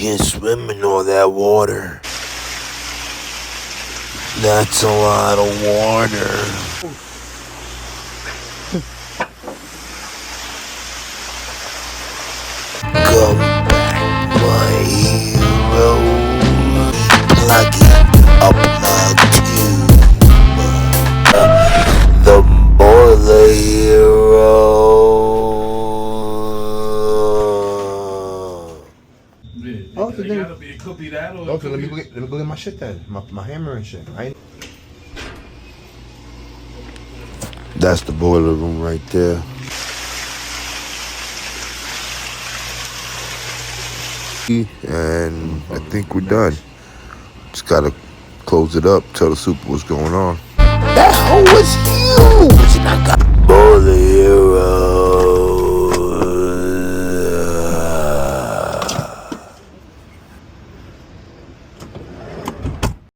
can't swim in all that water. That's a lot of water. Come back, my hero. Plug it up, plug you. The boiler hero. Oh, it could be that, or Okay, let me go get my shit then. My hammer and shit. That's the boiler room right there. And I think we're done. Just gotta close it up, tell the super what's going on. That hoe was huge! And I got boiler hero.